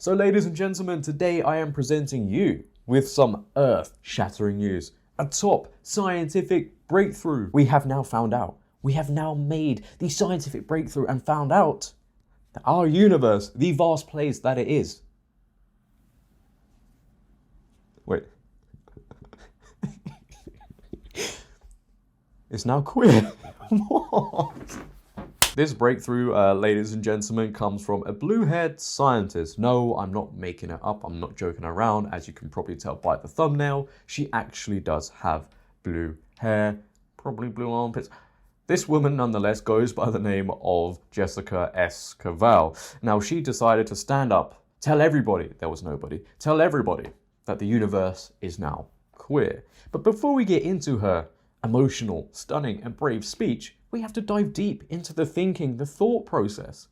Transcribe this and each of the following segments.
So ladies and gentlemen, today I am presenting you with some earth-shattering news. A top scientific breakthrough. We have now found out. We have now made the scientific breakthrough and found out that our universe, the vast place that it is. Wait. It's now queer. What? This breakthrough, ladies and gentlemen, comes from a blue-haired scientist. No, I'm not making it up. I'm not joking around. As you can probably tell by the thumbnail, she actually does have blue hair, probably blue armpits. This woman, nonetheless, goes by the name of Jessica S. Cavell. Now, she decided to stand up, tell everybody, there was nobody, tell everybody that the universe is now queer. But before we get into her emotional, stunning, and brave speech, we have to dive deep into the thinking, the thought process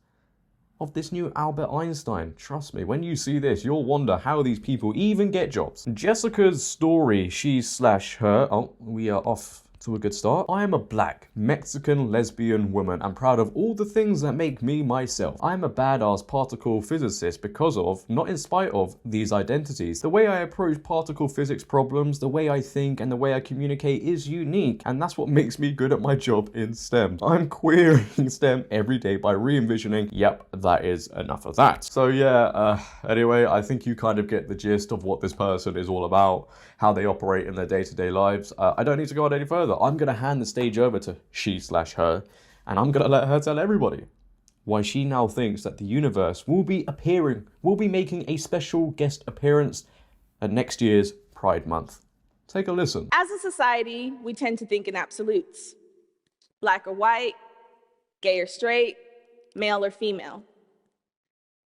of this new Albert Einstein. Trust me, when you see this, you'll wonder how these people even get jobs. Jessica's story, she/her, oh, we are off to a good start. I am a black, Mexican, lesbian woman. I'm proud of all the things that make me myself. I'm a badass particle physicist because of, not in spite of, these identities. The way I approach particle physics problems, the way I think, and the way I communicate is unique, and that's what makes me good at my job in STEM. I'm queering STEM every day by re-envisioning, yep, that is enough of that. So yeah, anyway, I think you kind of get the gist of what this person is all about, how they operate in their day-to-day lives. I don't need to go on any further. I'm going to hand the stage over to she/her, and I'm going to let her tell everybody why she now thinks that the universe will be making a special guest appearance at next year's Pride Month. Take a listen. As a society, we tend to think in absolutes. Black or white, gay or straight, male or female.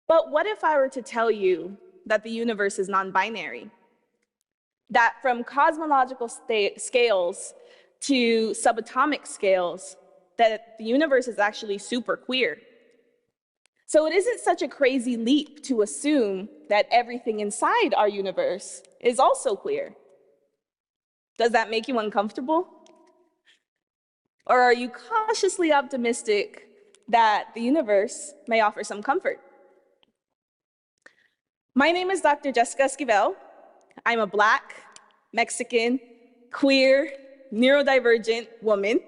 But what if I were to tell you that the universe is non-binary? That from cosmological scales to subatomic scales, that the universe is actually super queer. So it isn't such a crazy leap to assume that everything inside our universe is also queer. Does that make you uncomfortable? Or are you cautiously optimistic that the universe may offer some comfort? My name is Dr. Jessica Esquivel. I'm a Black, Mexican, queer, neurodivergent woman.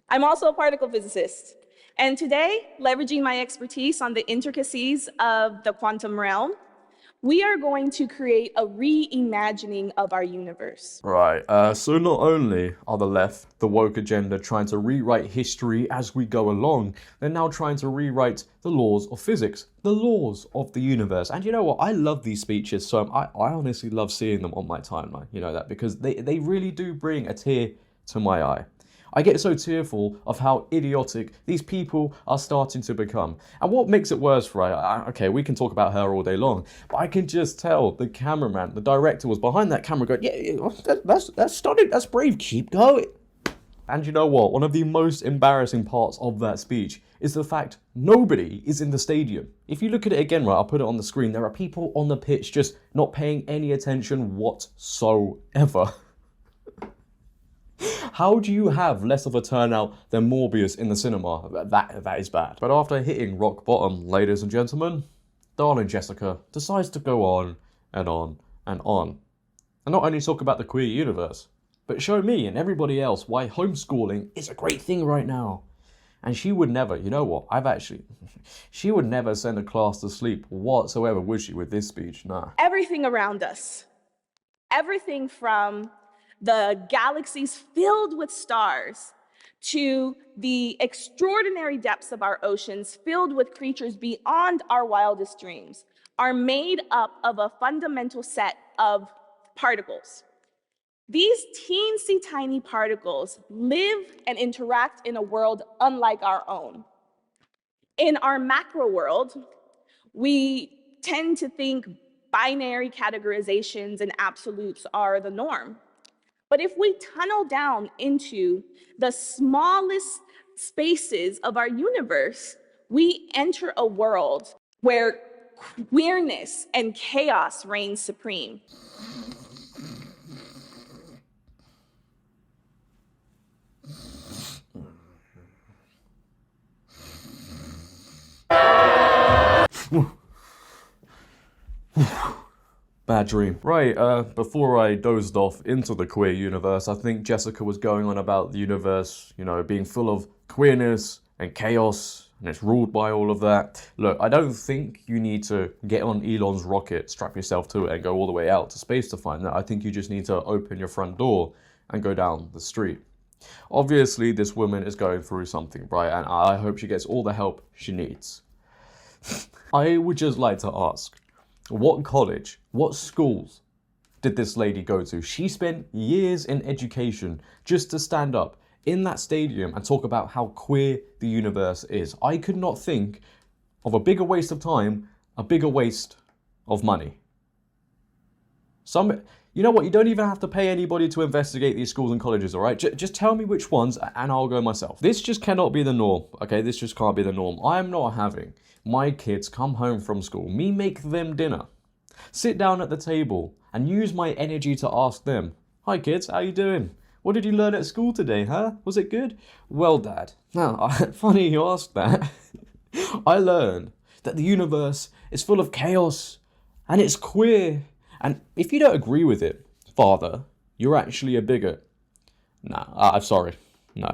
I'm also a particle physicist. And today, leveraging my expertise on the intricacies of the quantum realm, we are going to create a reimagining of our universe. Right, so not only are the left, the woke agenda, trying to rewrite history as we go along, they're now trying to rewrite the laws of physics, the laws of the universe. And you know what? I love these speeches, so I honestly love seeing them on my timeline, you know that, because they really do bring a tear to my eye. I get so tearful of how idiotic these people are starting to become. And what makes it worse, right? Okay, we can talk about her all day long, but I can just tell the cameraman, the director was behind that camera going, yeah, that's stunning, that's brave, keep going. And you know what? One of the most embarrassing parts of that speech is the fact nobody is in the stadium. If you look at it again, right, I'll put it on the screen, there are people on the pitch just not paying any attention whatsoever. How do you have less of a turnout than Morbius in the cinema? That is bad. But after hitting rock bottom, ladies and gentlemen, darling Jessica decides to go on and on and on. And not only talk about the queer universe, but show me and everybody else why homeschooling is a great thing right now. And she would never, you know what, she would never send a class to sleep whatsoever, would she, with this speech? Nah. Everything around us, everything from the galaxies filled with stars to the extraordinary depths of our oceans filled with creatures beyond our wildest dreams are made up of a fundamental set of particles. These teensy tiny particles live and interact in a world unlike our own. In our macro world, we tend to think binary categorizations and absolutes are the norm. But if we tunnel down into the smallest spaces of our universe, we enter a world where queerness and chaos reign supreme. Bad dream. Right, before I dozed off into the queer universe, I think Jessica was going on about the universe, you know, being full of queerness and chaos, and it's ruled by all of that. Look, I don't think you need to get on Elon's rocket, strap yourself to it, and go all the way out to space to find that. I think you just need to open your front door and go down the street. Obviously, this woman is going through something, right? And I hope she gets all the help she needs. I would just like to ask, what college, what schools did this lady go to? She spent years in education just to stand up in that stadium and talk about how queer the universe is. I could not think of a bigger waste of time, a bigger waste of money. You know what? You don't even have to pay anybody to investigate these schools and colleges, all right? Just tell me which ones and I'll go myself. This just cannot be the norm, okay? This just can't be the norm. I am not having my kids come home from school, me make them dinner, sit down at the table and use my energy to ask them, "Hi kids, how you doing? What did you learn at school today, huh? Was it good?" "Well, Dad." Now, funny you asked that. I learned that the universe is full of chaos and it's queer. And if you don't agree with it, Father, you're actually a bigot. Nah, I'm sorry. No.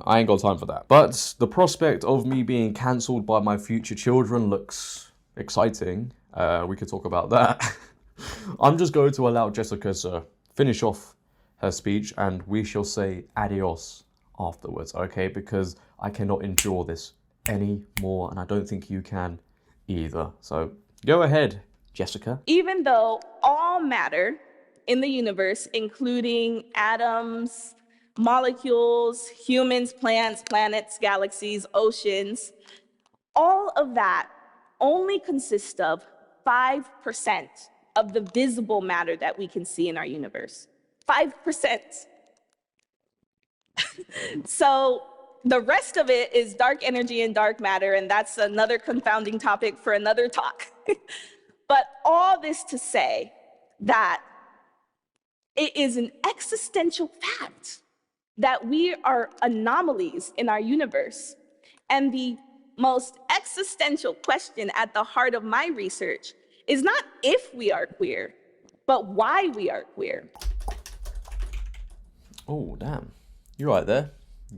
I ain't got time for that. But the prospect of me being cancelled by my future children looks exciting. We could talk about that. I'm just going to allow Jessica to finish off her speech and we shall say adios afterwards, okay? Because I cannot endure this anymore and I don't think you can either. So go ahead, Jessica. Even though all matter in the universe, including atoms, molecules, humans, plants, planets, galaxies, oceans, all of that only consists of 5% of the visible matter that we can see in our universe. 5%. So the rest of it is dark energy and dark matter, and that's another confounding topic for another talk. But all this to say that it is an existential fact that we are anomalies in our universe. And the most existential question at the heart of my research is not if we are queer, but why we are queer. Oh, damn. You're right there.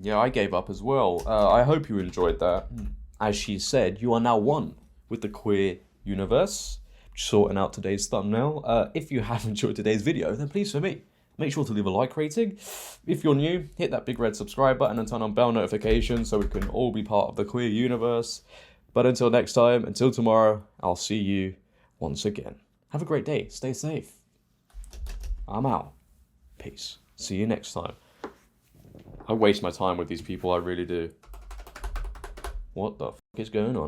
Yeah, I gave up as well. I hope you enjoyed that. As she said, you are now one with the queer universe. Sorting out today's thumbnail. If you have enjoyed today's video, then please for me, make sure to leave a like rating. If you're new, hit that big red subscribe button and turn on bell notifications so we can all be part of the queer universe. But until next time, until tomorrow, I'll see you once again. Have a great day. Stay safe. I'm out. Peace. See you next time. I waste my time with these people, I really do. What the fuck is going on?